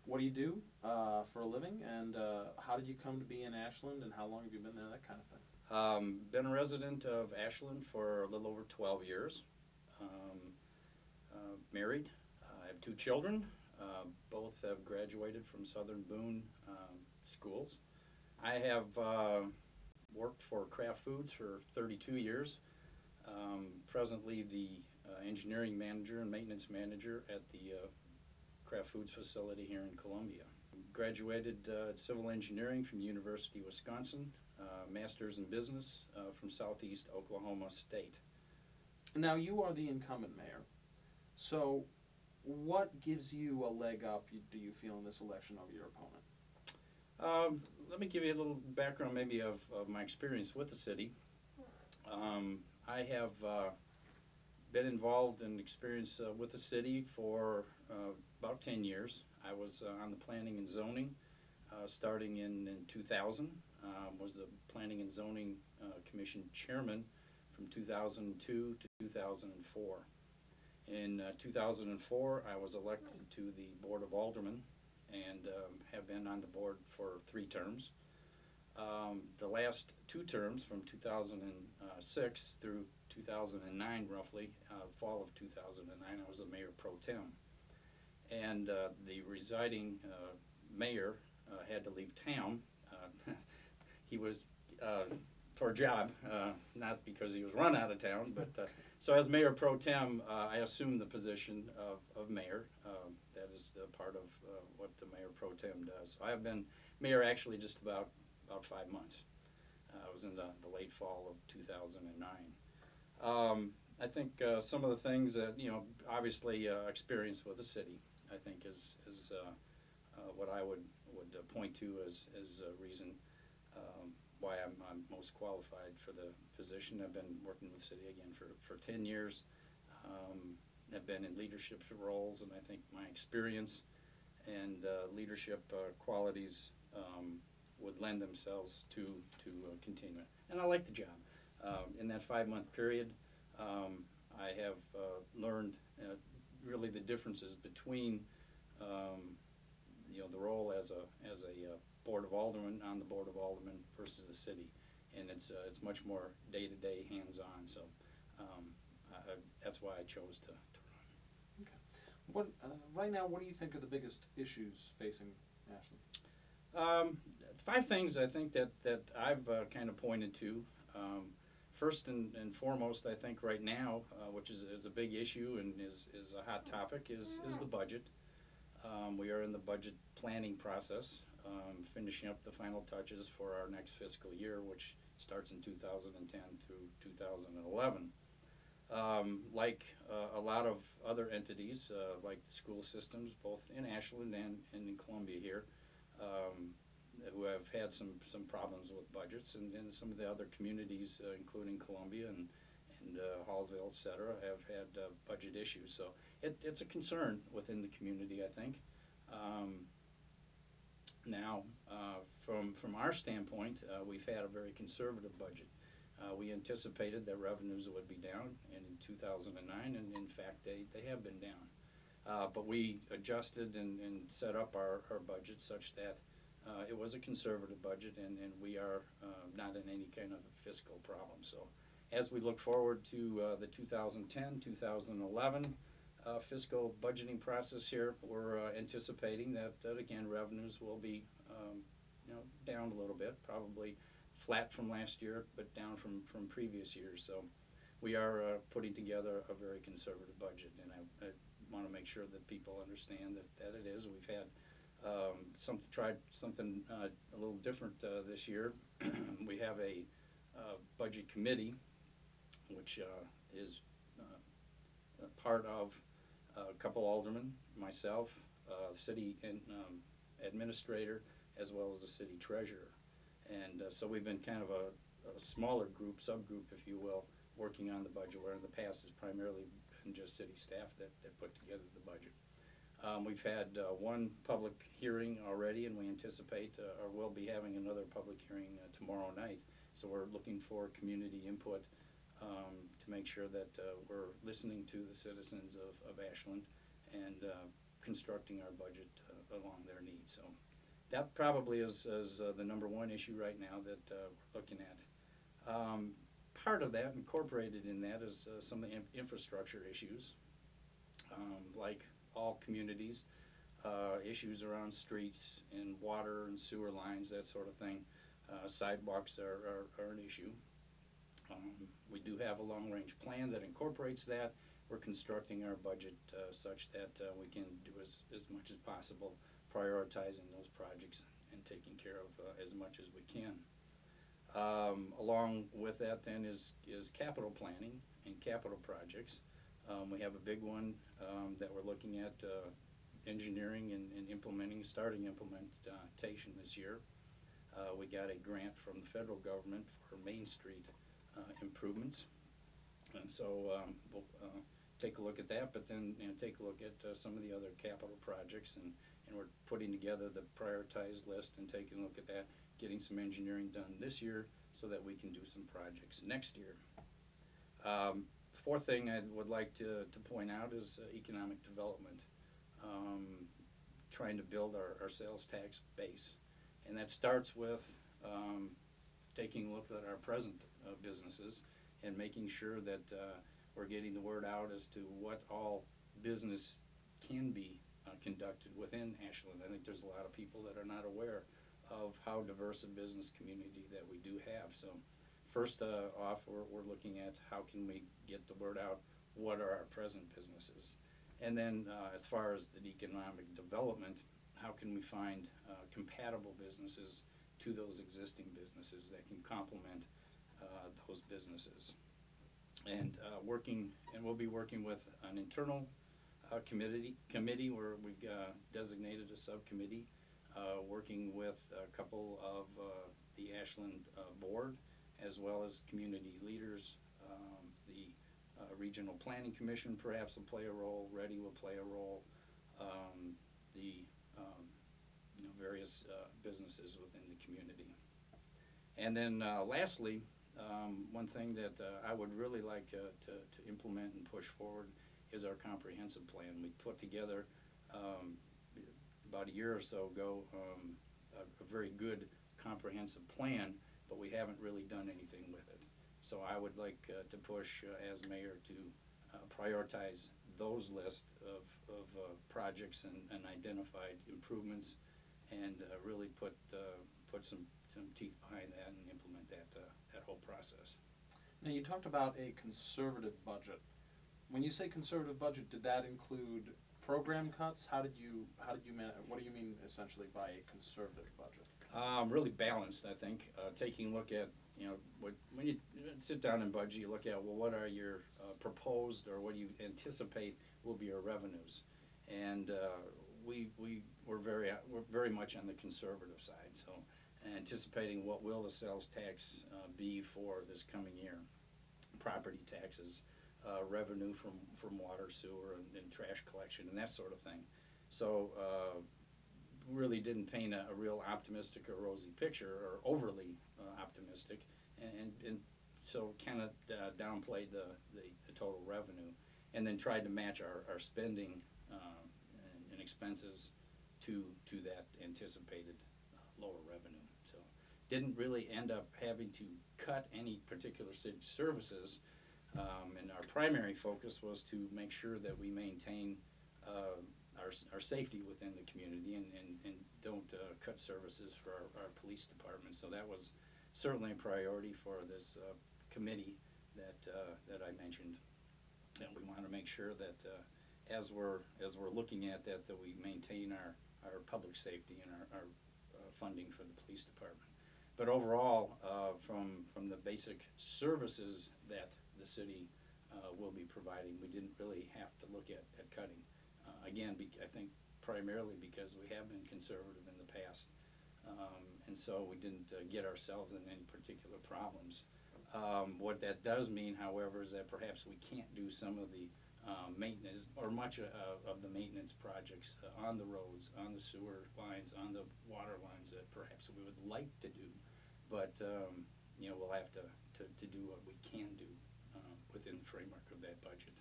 What do you do for a living, and how did you come to be in Ashland, and how long have you been there, that kind of thing? Been a resident of Ashland for a little over 12 years. Married. I have 2 children. Both have graduated from Southern Boone schools. I have worked for Kraft Foods for 32 years. Presently the engineering manager and maintenance manager at the Kraft Foods facility here in Columbia. Graduated civil engineering from the University of Wisconsin, master's in business from Southeast Oklahoma State. Now, you are the incumbent mayor, so what gives you a leg up, do you feel, in this election over your opponent? Let me give you a little background maybe of my experience with the city. I have been involved in experience with the city for about 10 years. I was on the planning and zoning starting in 2000. Was the planning and zoning commission chairman from 2002 to 2004. In 2004, I was elected to the Board of Aldermen and have been on the board for 3 terms. The last 2 terms, from 2006 through 2009 roughly, fall of 2009, I was a mayor pro tem. And the residing mayor had to leave town. He was for a job, not because he was run out of town, but so as mayor pro tem, I assumed the position of mayor. That is part of what the mayor pro tem does. So I have been mayor actually just about 5 months. I was in the late fall of 2009. I think some of the things that, obviously experience with the city, I think is what I would point to as a reason why I'm most qualified for the position. I've been working with the city again for 10 years. Have been in leadership roles, and I think my experience and leadership qualities would lend themselves to continue. And I like the job. In that 5-month period, I have learned really the differences between the role as a Board of Aldermen, on the Board of Aldermen, versus the city, and it's much more day-to-day, hands-on. So that's why I chose to run. Okay. What right now? What do you think are the biggest issues facing Ashland? 5 things I think that I've kind of pointed to. First and foremost, I think right now, which is a big issue and is a hot topic, is the budget. We are in the budget planning process, finishing up the final touches for our next fiscal year, which starts in 2010 through 2011. Like a lot of other entities, like the school systems, both in Ashland and in Columbia here, who have had some problems with budgets, and some of the other communities, including Columbia and Hallsville, etc., have had budget issues. So it's a concern within the community, I think. Now, from our standpoint, we've had a very conservative budget. We anticipated that revenues would be down in 2009, and in fact they have been down. But we adjusted and set up our budget such that it was a conservative budget, and we are not in any kind of fiscal problem. So as we look forward to the 2010-2011 fiscal budgeting process here, we're anticipating that again revenues will be down a little bit, probably flat from last year, but down from previous years. So we are putting together a very conservative budget, and I want to make sure that people understand that it is. We've had tried something a little different this year. We have a budget committee, which is part of a couple aldermen, myself, city administrator, as well as the city treasurer. And so we've been kind of a smaller group, subgroup, if you will, working on the budget, where in the past it's primarily been just city staff that put together the budget. We've had 1 public hearing already, and we anticipate or will be having another public hearing tomorrow night. So we're looking for community input to make sure that we're listening to the citizens of Ashland and constructing our budget along their needs. So that probably is the number one issue right now that we're looking at. Part of that, incorporated in that, is some of the infrastructure issues, like all communities, issues around streets and water and sewer lines, that sort of thing. Sidewalks are an issue. We do have a long-range plan that incorporates that. We're constructing our budget such that we can do as much as possible, prioritizing those projects and taking care of as much as we can. Along with that then is capital planning and capital projects. We have a big one that we're looking at engineering and starting implementation this year. We got a grant from the federal government for Main Street improvements, and so we'll take a look at that, but then take a look at some of the other capital projects, and we're putting together the prioritized list and taking a look at that, getting some engineering done this year so that we can do some projects next year. Fourth thing I would like to point out is economic development, trying to build our sales tax base. And that starts with taking a look at our present businesses and making sure that we're getting the word out as to what all business can be conducted within Ashland. I think there's a lot of people that are not aware of how diverse a business community that we do have. So first off, we're looking at how can we get the word out, what are our present businesses. And then as far as the economic development, how can we find compatible businesses to those existing businesses that can complement those businesses. And we'll be working with an internal committee where we've designated a subcommittee, working with a couple of the Ashland board, as well as community leaders. The Regional Planning Commission perhaps will play a role, READY will play a role, various businesses within the community. And then lastly, one thing that I would really like to implement and push forward is our comprehensive plan. We put together about a year or so ago a very good comprehensive plan, but we haven't really done anything with it. So I would like to push as mayor to prioritize those lists of projects and identified improvements, and really put some teeth behind that and implement that whole process. Now, you talked about a conservative budget. When you say conservative budget, did that include program cuts? What do you mean essentially by a conservative budget? Really balanced, I think. Taking a look at, when you sit down and budget, you look at, well, what are your proposed, or what do you anticipate will be your revenues? And we're very much on the conservative side. So anticipating what will the sales tax be for this coming year, property taxes, revenue from water, sewer, and trash collection, and that sort of thing. So really didn't paint a real optimistic or rosy picture, or overly optimistic, and so kind of downplayed the total revenue, and then tried to match our spending and expenses to that anticipated lower revenue. So didn't really end up having to cut any particular city services, and our primary focus was to make sure that we maintain our safety within the community, and don't cut services for our police department. So that was certainly a priority for this committee that I mentioned, and we want to make sure that as we're looking at that we maintain our public safety and our funding for the police department. But overall, from the basic services that the city will be providing, we didn't really have to look at cutting. Again, I think primarily because we have been conservative in the past, and so we didn't get ourselves in any particular problems. What that does mean, however, is that perhaps we can't do some of the maintenance, or much of the maintenance projects on the roads, on the sewer lines, on the water lines that perhaps we would like to do, but we'll have to do what we can do within the framework of that budget.